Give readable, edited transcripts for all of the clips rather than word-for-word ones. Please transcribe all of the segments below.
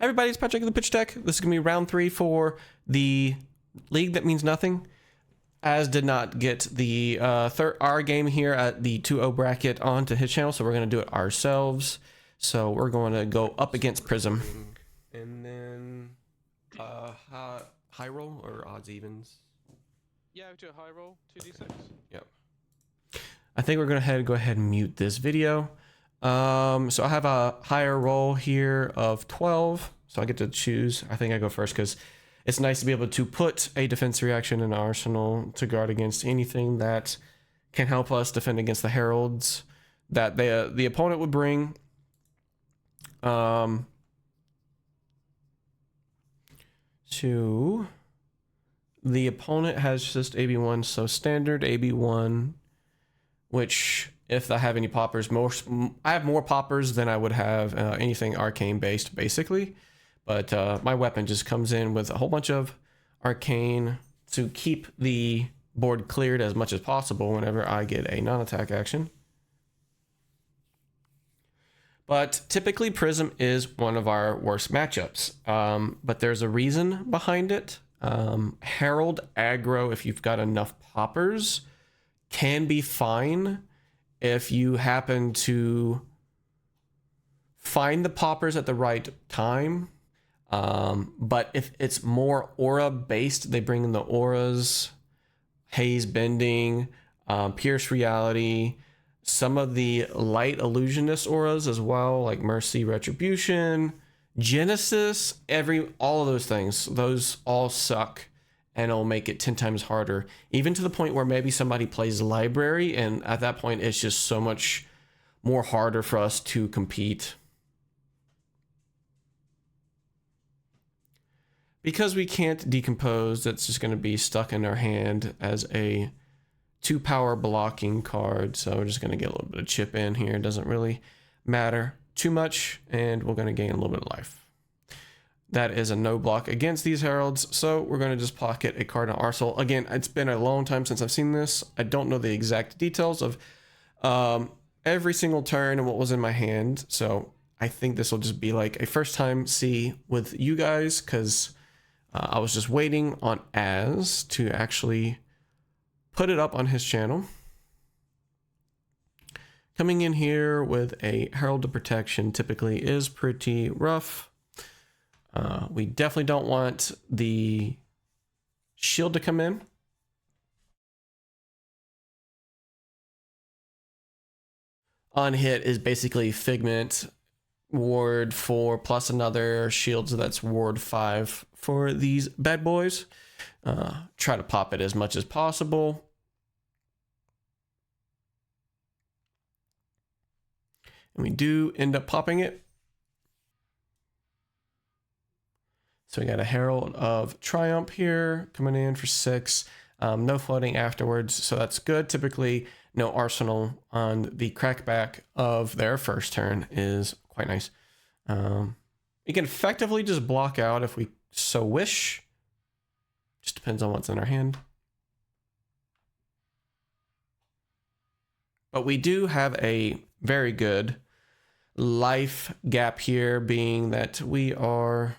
Hey everybody, it's Patrick of the Pitch Deck. This is going to be round 3 for the League That Means Nothing. As did not get the our game here at the 2-0 bracket onto his channel, so we're going to do it ourselves. So we're going to go up against Prism. And then high roll or odds evens? Yeah, we do a high roll, 2d6. Yep. I think we're going to go ahead and mute this video. So I have a higher roll here of 12, so I get to choose. I think I go first because it's nice to be able to put a defense reaction in our arsenal to guard against anything that can help us defend against the heralds that the opponent would bring. So the opponent has just AB1, so standard AB1, which if I have any poppers, I have more poppers than I would have anything arcane based, basically. But my weapon just comes in with a whole bunch of arcane to keep the board cleared as much as possible whenever I get a non-attack action. But typically Prism is one of our worst matchups, but there's a reason behind it. Herald aggro, if you've got enough poppers, can be fine if you happen to find the poppers at the right time. But if it's more aura based, they bring in the auras, haze bending, pierce reality, some of the light illusionist auras as well, like mercy, retribution, genesis, all of those things, those all suck. And it'll make it 10 times harder, even to the point where maybe somebody plays library, and at that point it's just so much more harder for us to compete. Because we can't decompose, that's just going to be stuck in our hand as a 2-power blocking card. So we're just going to get a little bit of chip in here. It doesn't really matter too much, and we're going to gain a little bit of life. That is a no block against these heralds, so we're going to just pocket a card in arsenal. Again, it's been a long time since I've seen this. I don't know the exact details of every single turn and what was in my hand, so I think this will just be like a first time see with you guys, because I was just waiting on Az to actually put it up on his channel. Coming in here with a Herald of Protection typically is pretty rough. We definitely don't want the shield to come in. On hit is basically Figment, ward 4 plus another shield, so that's ward 5 for these bad boys. Try to pop it as much as possible. And we do end up popping it. So we got a Herald of Triumph here coming in for 6. No floating afterwards, so that's good. Typically, no arsenal on the crackback of their first turn is quite nice. We can effectively just block out if we so wish. Just depends on what's in our hand. But we do have a very good life gap here, being that we are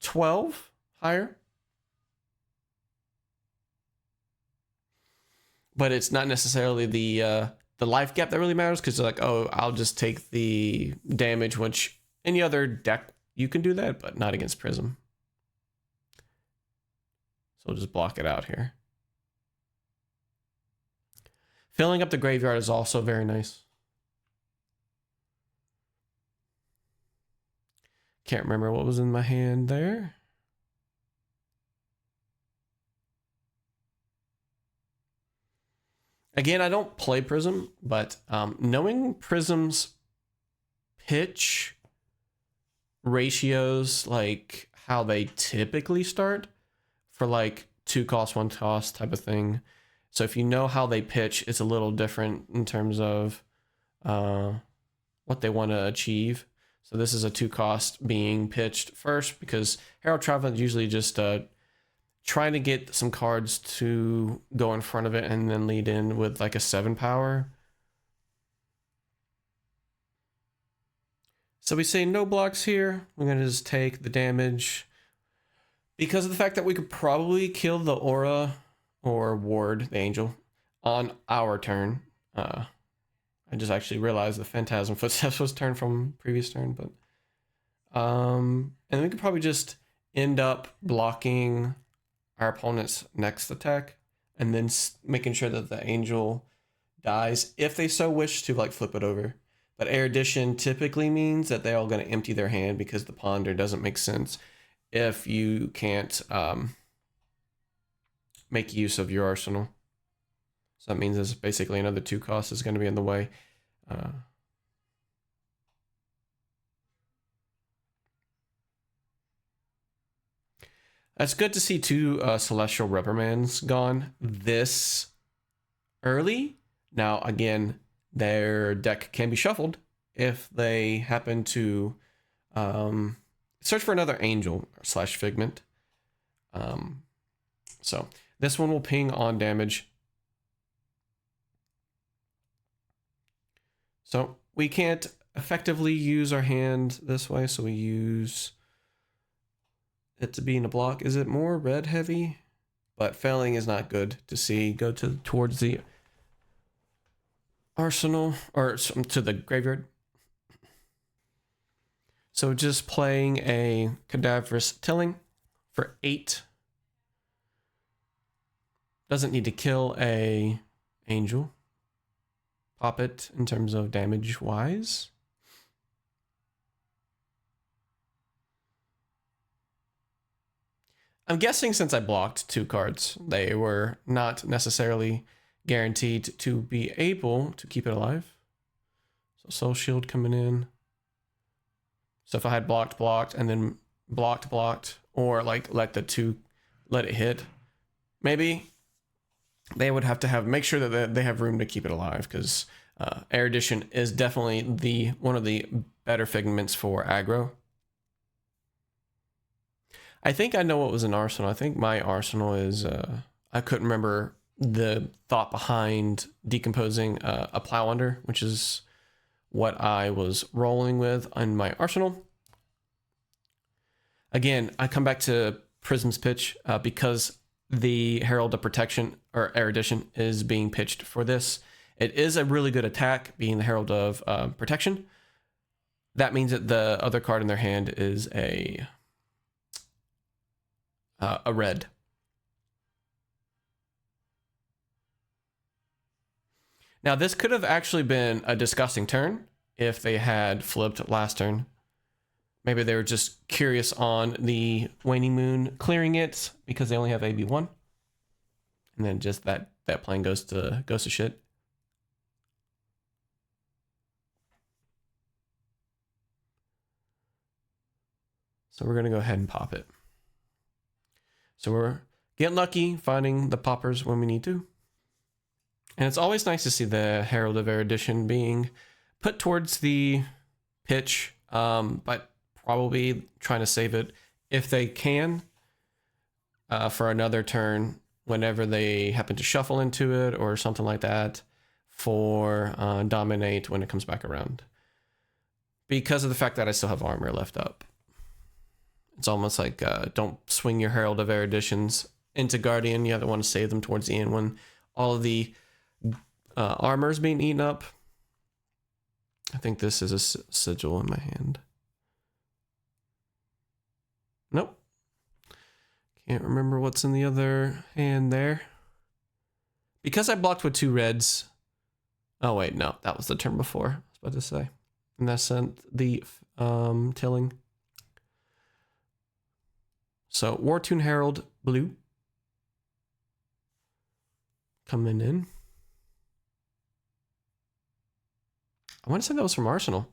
12 higher, but it's not necessarily the life gap that really matters, because like, oh, I'll just take the damage, which any other deck you can do that, but not against Prism. So we'll just block it out here. Filling up the graveyard is also very nice. Can't remember what was in my hand there. Again, I don't play Prism, but knowing Prism's pitch ratios, like how they typically start for like 2 cost, 1 cost type of thing. So if you know how they pitch, it's a little different in terms of what they want to achieve. So this is a 2 cost being pitched first, because Herald Travel is usually just trying to get some cards to go in front of it and then lead in with like a 7 power. So we say no blocks here. We're going to just take the damage. Because of the fact that we could probably kill the aura or ward the angel on our turn. I just actually realized the Phantasm Footsteps was turned from previous turn, but and we could probably just end up blocking our opponent's next attack and then making sure that the angel dies if they so wish to like flip it over. But erudition typically means that they're all going to empty their hand because the ponder doesn't make sense if you can't make use of your arsenal. So that means it's basically another 2 cost is going to be in the way. It's good to see 2 Celestial Reprimands gone this early. Now, again, their deck can be shuffled if they happen to search for another angel / figment. So this one will ping on damage. So we can't effectively use our hand this way, so we use it to be in a block. Is it more red heavy? But failing is not good to see. Go towards the arsenal or to the graveyard. So just playing a Cadaverous Tilling for 8. Doesn't need to kill a angel. Pop it in terms of damage wise. I'm guessing since I blocked 2 cards, they were not necessarily guaranteed to be able to keep it alive. So Soul Shield coming in. So if I had blocked, and then blocked, or like let it hit, maybe they would have to make sure that they have room to keep it alive, because erudition is definitely one of the better figments for aggro. I think I know what was in arsenal. I think my arsenal is I couldn't remember the thought behind decomposing a Plow Under, which is what I was rolling with in my arsenal. Again, I come back to Prism's pitch because the Herald of Protection or Erudition is being pitched for this. It is a really good attack, being the Herald of Protection. That means that the other card in their hand is a red. Now, this could have actually been a disgusting turn if they had flipped last turn. Maybe they were just curious on the Waning Moon clearing it because they only have AB1. And then just that plane goes to shit. So we're going to go ahead and pop it. So we're getting lucky finding the poppers when we need to. And it's always nice to see the Herald of Erudition being put towards the pitch, but probably trying to save it if they can for another turn whenever they happen to shuffle into it or something like that for dominate when it comes back around. Because of the fact that I still have armor left up. It's almost like don't swing your Herald of Eruditions into Guardian. You have to want to save them towards the end when all of the armor is being eaten up. I think this is a sigil in my hand. Nope. Can't remember what's in the other hand there. Because I blocked with 2 reds. Oh, wait, no. That was the turn before, I was about to say. And that sent the Tilling. So, Wartune Herald, blue. Coming in. I want to say that was from Arsenal.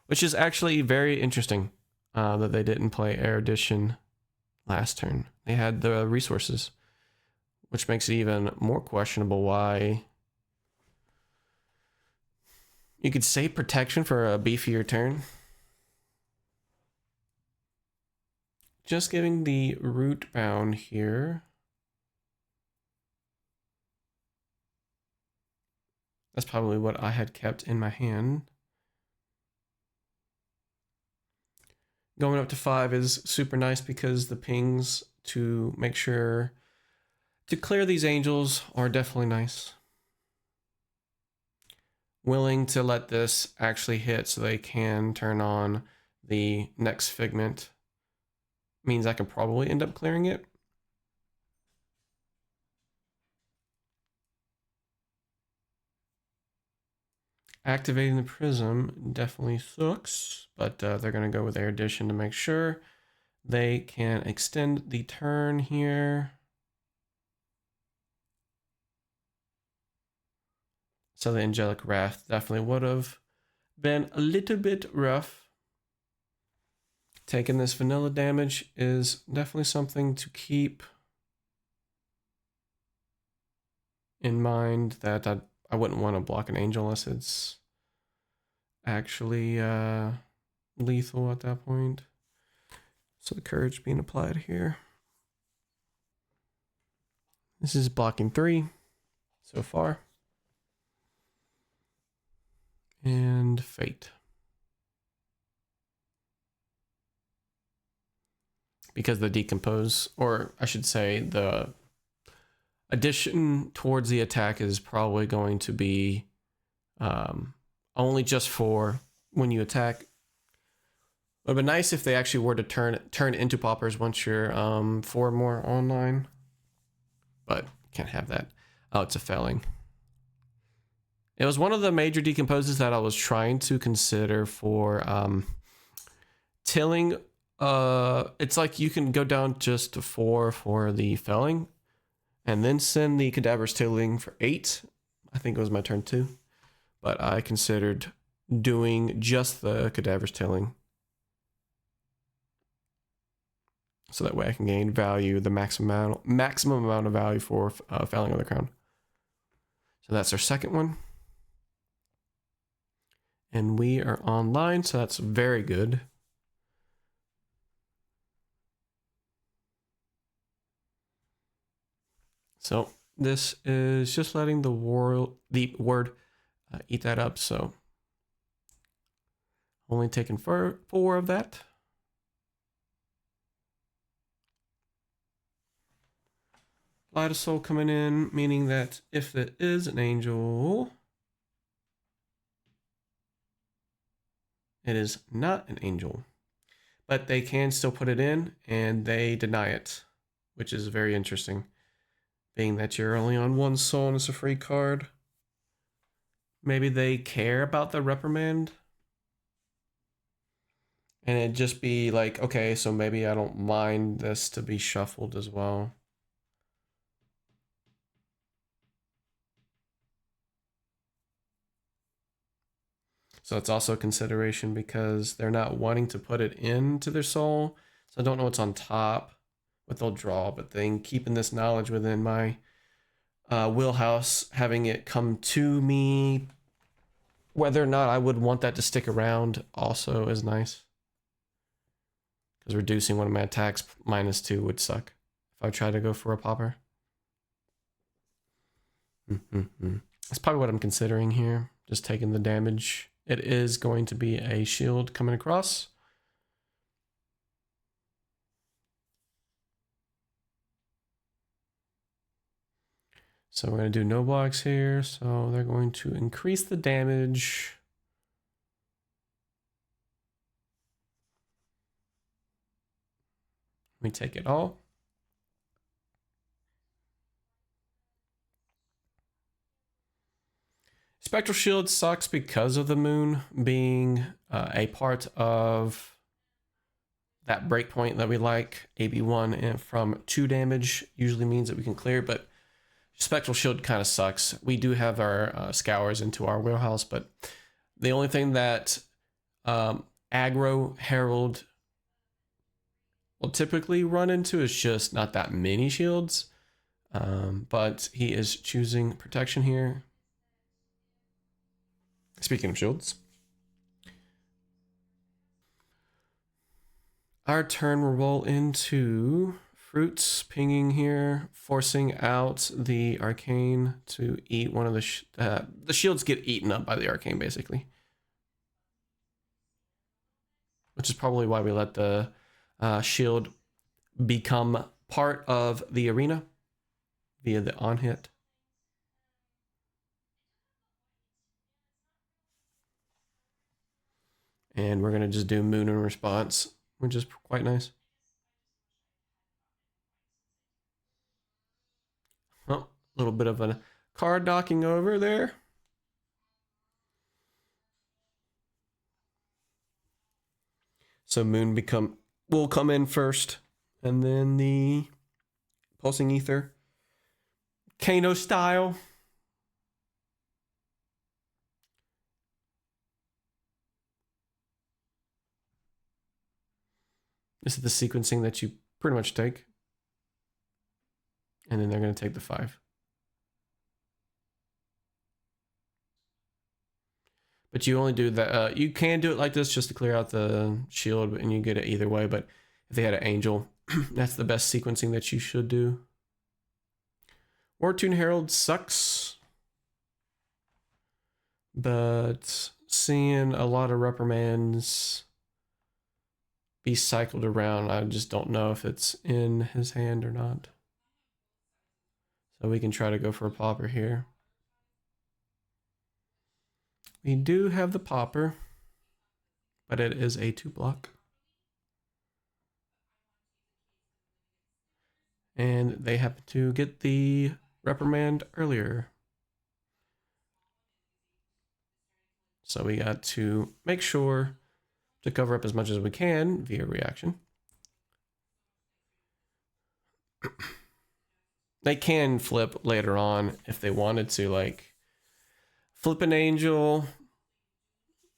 Which is actually very interesting that they didn't play Erudition last turn. They had the resources. Which makes it even more questionable why you could save protection for a beefier turn. Just giving the root bound here. That's probably what I had kept in my hand. Going up to 5 is super nice because the pings to make sure to clear these angels are definitely nice. Willing to let this actually hit so they can turn on the next figment means I can probably end up clearing it. Activating the prism definitely sucks, but they're going to go with erudition to make sure they can extend the turn here. So the Angelic Wrath definitely would have been a little bit rough. Taking this vanilla damage is definitely something to keep in mind, that I wouldn't want to block an angel unless it's actually lethal at that point. So the courage being applied here. This is blocking 3 so far. And fate. Because the decompose, or I should say the addition towards the attack, is probably going to be only just for when you attack. It would be nice if they actually were to turn into poppers once you're 4 more online, but can't have that. Oh, it's a failing. It was one of the major decomposes that I was trying to consider for tilling. It's like you can go down just to 4 for the felling, and then send the Cadaver's Tilling for 8. I think it was my turn 2. But I considered doing just the Cadaver's Tilling. So that way I can gain value, the maximum amount of value for felling of the crown. So that's our second one. And we are online, so that's very good. So this is just letting the word eat that up. So only taking 4 of that. Light of Soul coming in, meaning that if it is an angel, it is not an angel. But they can still put it in, and they deny it, which is very interesting. Being that you're only on 1 soul and it's a free card. Maybe they care about the reprimand. And it'd just be like, okay, so maybe I don't mind this to be shuffled as well. So it's also a consideration because they're not wanting to put it into their soul. So I don't know what's on top, what they'll draw, but then keeping this knowledge within my wheelhouse, having it come to me, whether or not I would want that to stick around also is nice. Because reducing one of my attacks -2 would suck if I try to go for a popper. That's probably what I'm considering here. Just taking the damage. It is going to be a shield coming across. So we're going to do no blocks here. So they're going to increase the damage. We take it all. Spectral Shield sucks because of the moon being a part of that breakpoint that we like. AB1 and from 2 damage usually means that we can clear, but Spectral Shield kind of sucks. We do have our scours into our wheelhouse, but the only thing that aggro Herald will typically run into is just not that many shields. But he is choosing protection here. Speaking of shields, our turn will roll into fruits pinging here, forcing out the arcane to eat one of the shields get eaten up by the arcane basically. which is probably why we let the shield become part of the arena via the on hit. And we're going to just do moon in response, which is quite nice. Oh, a little bit of a card docking over there. So moon will come in first, and then the pulsing ether, Kano style. This is the sequencing that you pretty much take. And then they're going to take the 5. But you only do that. You can do it like this just to clear out the shield, and you get it either way. But if they had an angel, that's the best sequencing that you should do. Wartune Herald sucks. But seeing a lot of reprimands be cycled around, I just don't know if it's in his hand or not. So we can try to go for a popper here. We do have the popper, but it is a 2-block. And they happen to get the reprimand earlier. So we got to make sure to cover up as much as we can via reaction. They can flip later on if they wanted to, like flip an angel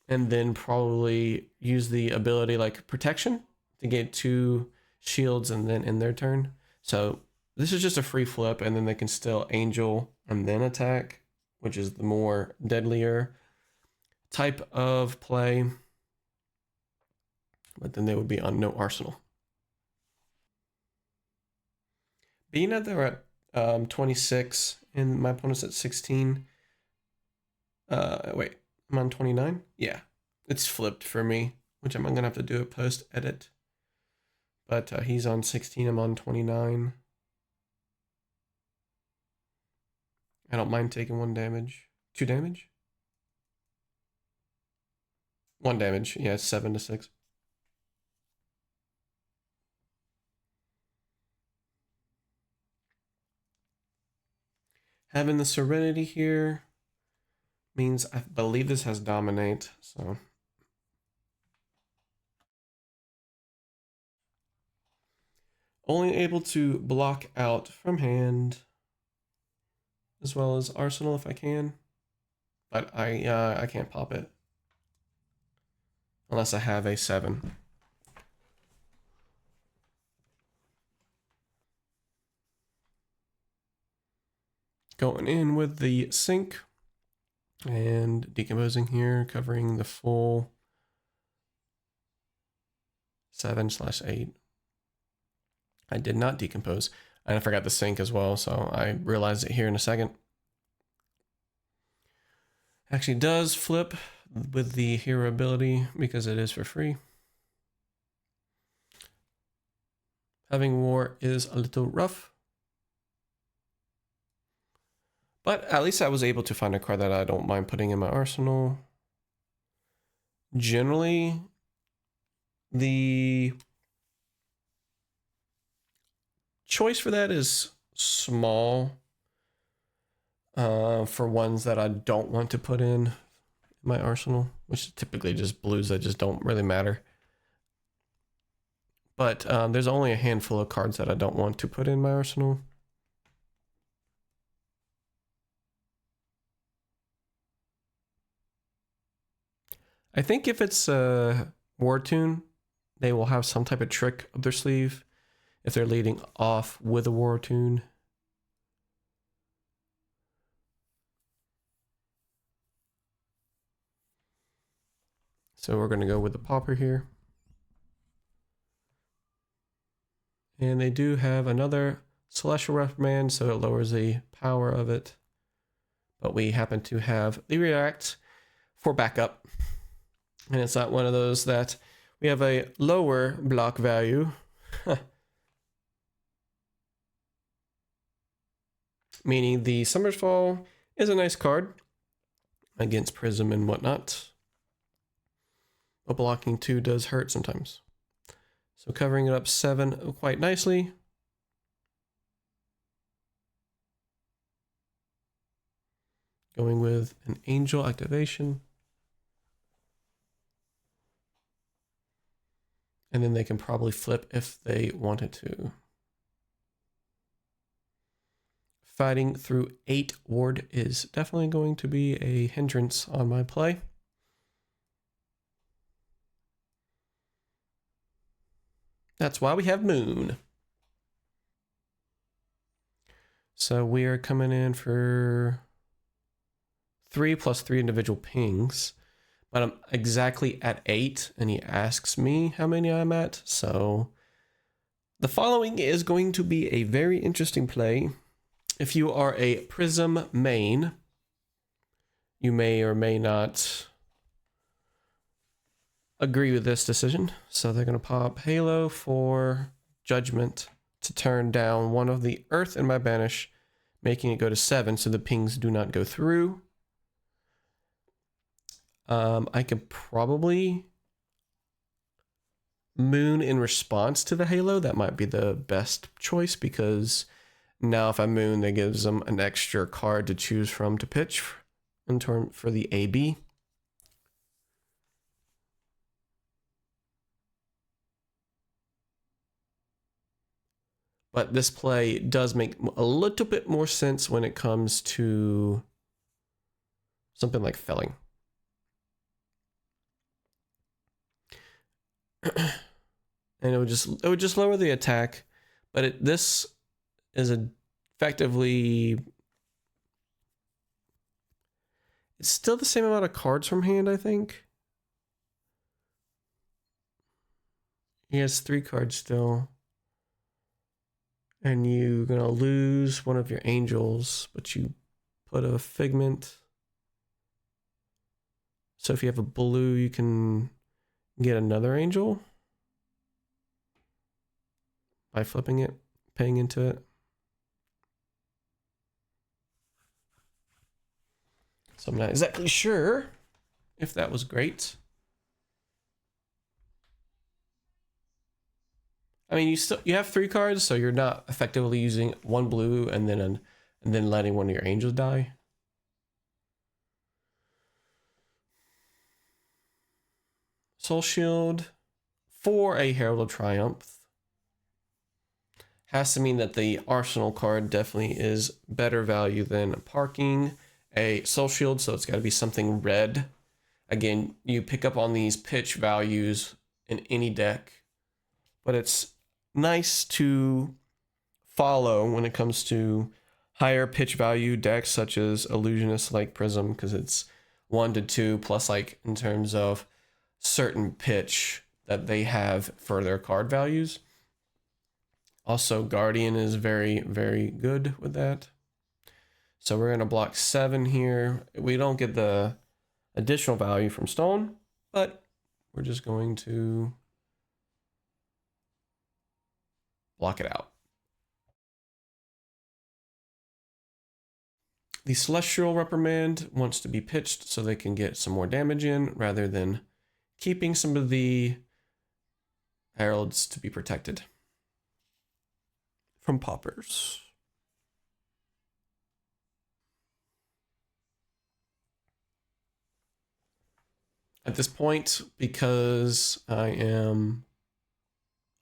and then probably use the ability like protection to get 2 shields and then in their turn. So this is just a free flip, and then they can still angel and then attack, which is the more deadlier type of play. But then they would be on no arsenal. Being that they're at 26 and my opponent's at 16. Wait, I'm on 29? Yeah, it's flipped for me, which I'm going to have to do a post edit. But he's on 16, I'm on 29. I don't mind taking 1 damage. 2 damage? 1 damage. Yeah, it's 7 to 6. Having the Serenity here means I believe this has Dominate, so. Only able to block out from hand, as well as Arsenal if I can. But I can't pop it. Unless I have a 7. Going in with the sync and decomposing here, covering the full 7/8. I did not decompose, and I forgot the sync as well, so I realized it here in a second. Actually does flip with the hero ability because it is for free. Having war is a little rough. But at least I was able to find a card that I don't mind putting in my arsenal. Generally, the choice for that is small for ones that I don't want to put in my arsenal, which is typically just blues that just don't really matter. But there's only a handful of cards that I don't want to put in my arsenal. I think if it's a War Tune, they will have some type of trick up their sleeve if they're leading off with a War Tune. So we're going to go with the popper here. And they do have another Celestial Reprimand, so it lowers the power of it. But we happen to have the React for backup. And it's not one of those that We have a lower block value. Meaning the Summer's Fall is a nice card against Prism and whatnot. But blocking 2 does hurt sometimes. So covering it up 7 quite nicely. Going with an Angel activation. And then they can probably flip if they wanted to. Fighting through 8 ward is definitely going to be a hindrance on my play. That's why we have Moon. So we are coming in for 3 plus 3 individual pings. But I'm exactly at 8, and he asks me how many I'm at. So the following is going to be a very interesting play. If you are a Prism main, you may or may not agree with this decision. So they're going to pop Halo for Judgment to turn down one of the Earth in my banish, making it go to 7 so the pings do not go through. I could probably Moon in response to the Halo. That might be the best choice because now if I Moon, that gives them an extra card to choose from to pitch in term for the AB. But this play does make a little bit more sense when it comes to something like felling. And it would just lower the attack, but this is effectively, it's still the same amount of cards from hand, I think. He has 3 cards still. And you're gonna lose one of your angels, but you put a Figment. So if you have a blue, you can get another angel by flipping it, paying into it. So I'm not exactly sure if that was great. I mean, you have 3 cards, so you're not effectively using 1 blue and then letting one of your angels die. Soul Shield for a Herald of Triumph has to mean that the Arsenal card definitely is better value than parking a Soul Shield, so it's got to be something red. Again, you pick up on these pitch values in any deck, but it's nice to follow when it comes to higher pitch value decks such as Illusionist like Prism, because it's 1 to 2 plus, like, in terms of certain pitch that they have for their card values. Also, Guardian is very, very good with that. So we're going to block 7 here. We don't get the additional value from Stone, but we're just going to block it out. The Celestial Reprimand wants to be pitched so they can get some more damage in rather than keeping some of the heralds to be protected from poppers. At this point, because I am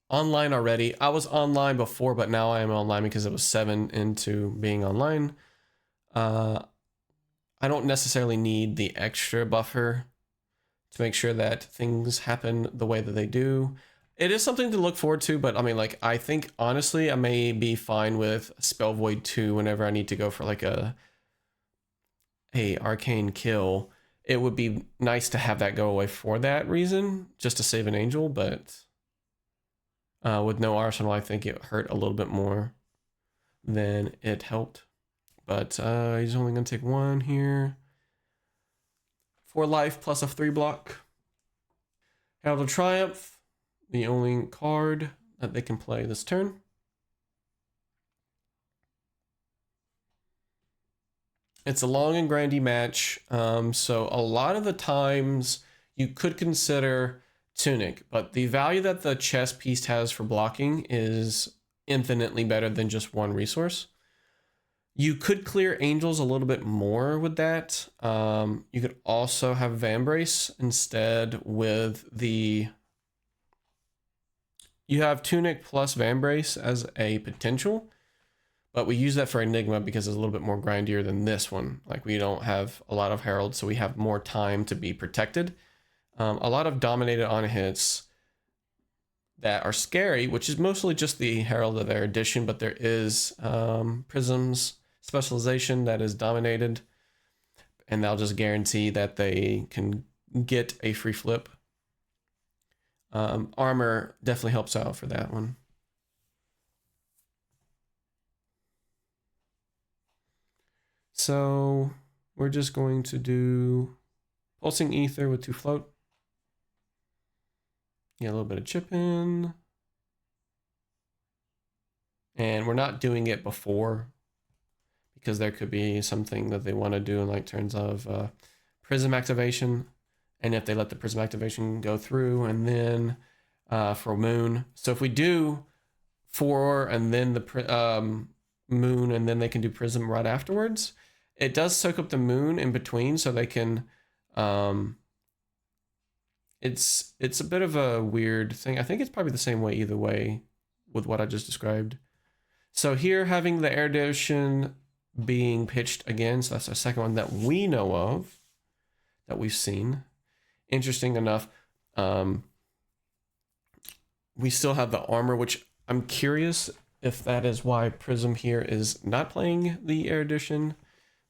online already, I was online before, but now I am online because it was 7 into being online. I don't necessarily need the extra buffer to make sure that things happen the way that they do. It is something to look forward to, but I mean, like, I think honestly I may be fine with Spell Void 2 whenever I need to go for like a arcane kill. It would be nice to have that go away for that reason, just to save an angel, but with no arsenal, I think it hurt a little bit more than it helped. But he's only going to take 1 here. 4 life plus a 3 block. Herald of Triumph, the only card that they can play this turn. It's a long and grindy match, so a lot of the times you could consider Tunic, but the value that the chess piece has for blocking is infinitely better than just one resource. You could clear Angels a little bit more with that. You could also have Vambrace instead with the... You have Tunic plus Vambrace as a potential, but we use that for Enigma because it's a little bit more grindier than this one. Like, we don't have a lot of Herald, so we have more time to be protected. A lot of dominated on hits that are scary, which is mostly just the Herald of Erudition, but there is Prism's specialization that is dominated, and they'll just guarantee that they can get a free flip. Armor definitely helps out for that one. So we're just going to do Pulsing Ether with 2 float. Get a little bit of chip in. And we're not doing it before because there could be something that they want to do in like terms of Prism activation. And if they let the Prism activation go through, and then for Moon. So if we do 4 and then the Moon, and then they can do Prism right afterwards, it does soak up the Moon in between, so they can... It's a bit of a weird thing. I think it's probably the same way either way with what I just described. So here, having the Erudition being pitched again, so that's our second one that we know of, that we've seen. Interesting enough, we still have the Armor, which I'm curious if that is why Prism here is not playing the Erudition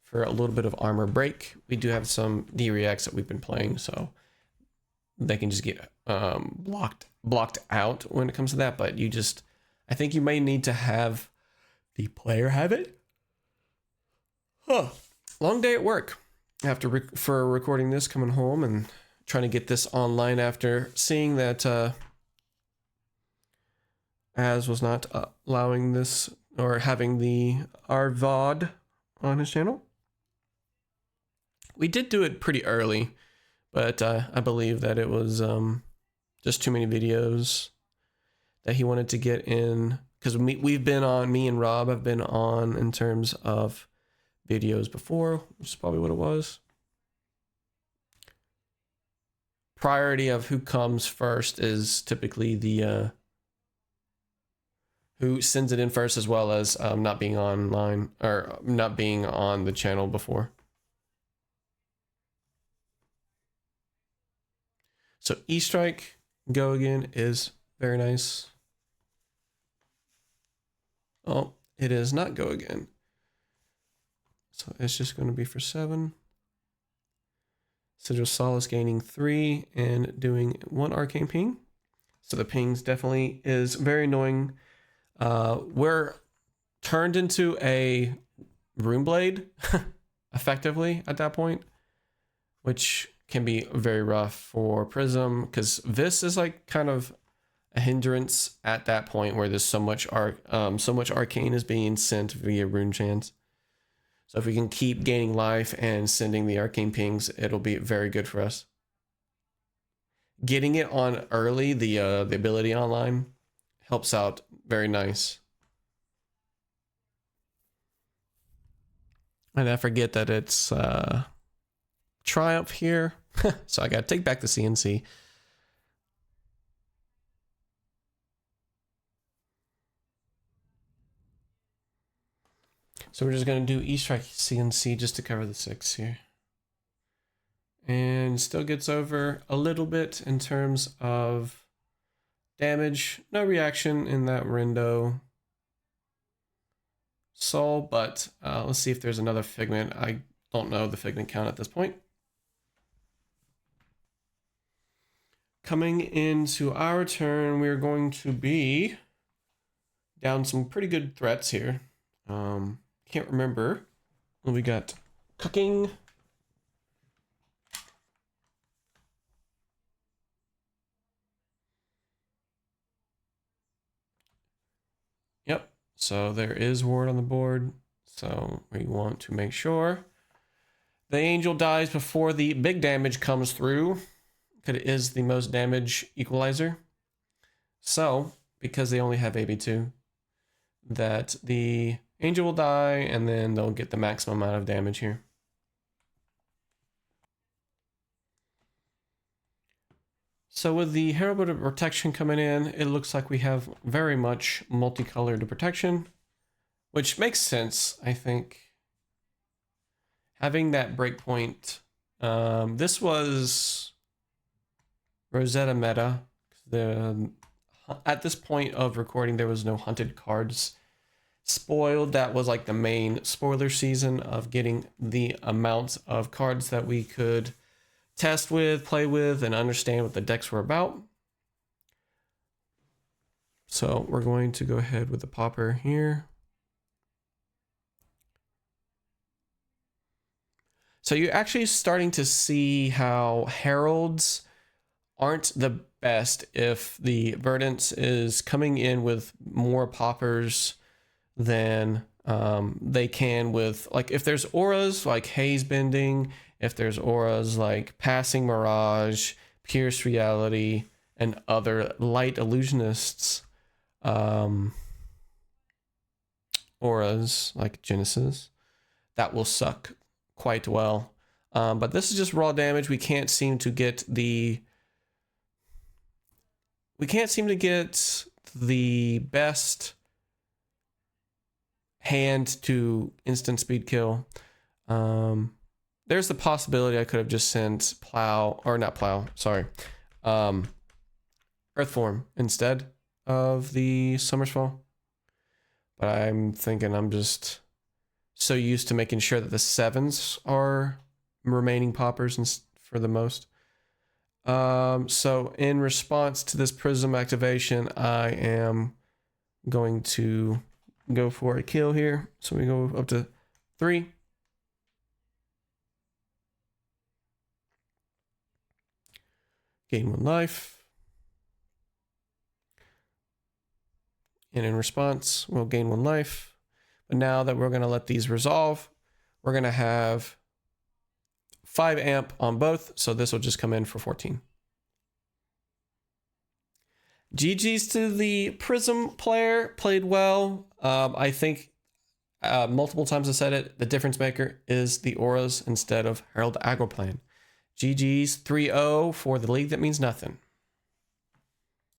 for a little bit of armor break. We do have some D-Reacts that we've been playing, so they can just get blocked out when it comes to that. But I think you may need to have the player have it. Long day at work after for recording this, coming home and trying to get this online after seeing that Az was not allowing this or having our VOD on his channel. We did do it pretty early, but I believe that it was just too many videos that he wanted to get in, because me and Rob have been on in terms of videos before, which is probably what it was. Priority of who comes first is typically the who sends it in first, as well as not being online or not being on the channel before. So E-Strike, go again, is very nice. Oh, it is not go again. So it's just going to be for 7. Sigil Solace gaining 3 and doing 1 arcane ping. So the pings definitely is very annoying. We're turned into a Rune Blade effectively at that point, which can be very rough for Prism, because this is like kind of a hindrance at that point where there's so much arcane is being sent via rune chants. So if we can keep gaining life and sending the arcane pings, it'll be very good for us. Getting it on early, the ability online, helps out very nice. And I forget that it's Triumph here. So I got to take back the CNC. So we're just going to do E-Strike CNC just to cover the 6 here. And still gets over a little bit in terms of damage. No reaction in that Rindo Soul, but let's see if there's another Figment. I don't know the Figment count at this point. Coming into our turn, we're going to be down some pretty good threats here. Can't remember. We got Cooking. So there is ward on the board. So we want to make sure the angel dies before the big damage comes through, because it is the most damage equalizer. So, because they only have AB2, that the angel will die, and then they'll get the maximum amount of damage here. So with the Herald of Protection coming in, it looks like we have very much multicolored protection, which makes sense, I think. Having that breakpoint, this was Rosetta meta. At this point of recording, there was no hunted cards spoiled. That was like the main spoiler season of getting the amount of cards that we could test with, play with, and understand what the decks were about. So we're going to go ahead with the popper here. So you're actually starting to see how heralds aren't the best if the Verdance is coming in with more poppers than they can with, like, if there's auras like Haze Bending, if there's auras like Passing Mirage, Pierce Reality, and other light illusionists auras like Genesis, that will suck quite well. But this is just raw damage. We can't seem to get the best hand to instant speed kill. There's the possibility I could have just sent Earthform instead of the Summersfall. But I'm thinking I'm just so used to making sure that the 7s are remaining poppers for the most. So in response to this Prism activation, I am going to go for a kill here. So we go up to 3. Gain 1 life. And in response, we'll gain 1 life. But now that we're going to let these resolve, we're going to have 5 amp on both. So this will just come in for 14. GG's to the Prism player, played well. I think multiple times I said it, the difference maker is the auras instead of Herald Aggro Plan. GG's 3-0 for the league that means nothing.